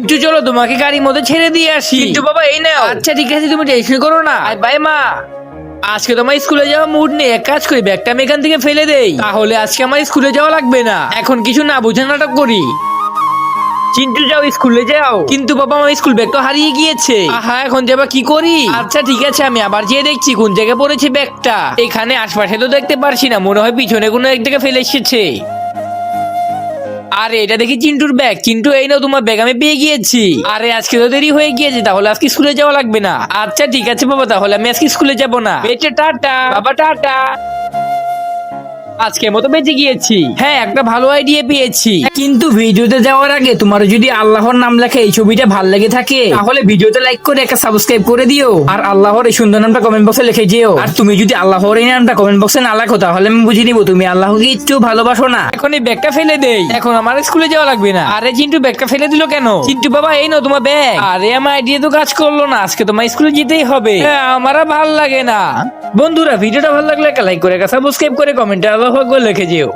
চিন্টু চলো তোমাকে গাড়ির মধ্যে ছেড়ে দিয়ে আসি। চিন্টু বাবা এই নাও। আচ্ছা ঠিক আছে, তুমি টেনশন করো না। বাই মা। আজকে তোমার স্কুলে যাওয়া মুড নেই, এক কাজ করি ব্যাগটা আমি এখান থেকে ফেলে দেই, তাহলে আজকে আমার স্কুলে যাওয়া লাগবে না। এখন কিছু না বুঝে নাটক করি। চিন্টু যাও, স্কুলে যাও। কিন্তু বাবা আমার স্কুল ব্যাগ তো হারিয়ে গিয়েছে। আহা এখন যাবা কি করি? আচ্ছা ঠিক আছে, আমি আবার যেয়ে দেখছি কোন জায়গায় পড়েছে ব্যাগটা। এখানে আশপাশে তো দেখতে পারছি না, মনে হয় পিছনে কোনো এক জায়গায় ফেলে এসেছে। আরে এটা দেখি চিন্টুর ব্যাগ। চিন্টু এই নাও তোমার ব্যাগ, আমি পেয়ে গিয়েছি। আরে আজকে তো দেরি হয়ে গিয়েছে, তাহলে আজকে স্কুলে যাওয়া লাগবে না। আচ্ছা ঠিক আছে বাবা, তাহলে আমি আজকে স্কুলে যাব না। বেঁচে টাটা বাবা, টাটা। আজকের মতো বেঁচে গিয়েছি। হ্যাঁ একটা ভালো আইডিয়া পেয়েছি। কিন্তু ভিডিওতে যাওয়ার আগে তোমার যদি আল্লাহর নাম লেখা এই ছবিটা ভালো লেগে থাকে, তাহলে ভিডিওতে লাইক করে একটা সাবস্ক্রাইব করে দিও। আর আল্লাহর এই সুন্দর নামটা কমেন্ট বক্সে লিখে যেও। আর তুমি যদি আল্লাহর এই নামটা কমেন্ট বক্সে না লেখো, তাহলে আমি বুঝে নিব তুমি আল্লাহকে একটু ভালোবাসো না। এখন এই ব্যাগটা ফেলে দেই, এখন আমার স্কুলে যাওয়া লাগবে না। আরে চিন্টু ব্যাগটা ফেলে দিল কেন? চিন্টু বাবা এই নাও তোমার ব্যাগ। আরে আমার আইডিয়া তো কাজ করলো না, আজকে তোমার স্কুলে যেতেই হবে। হ্যাঁ আমার আর ভাল লাগে না। বন্ধুরা ভিডিওটা ভালো লাগলে একটা লাইক করে, একটা সাবস্ক্রাইব করে, কমেন্টে আল্লাহু আকবার লিখে যেও।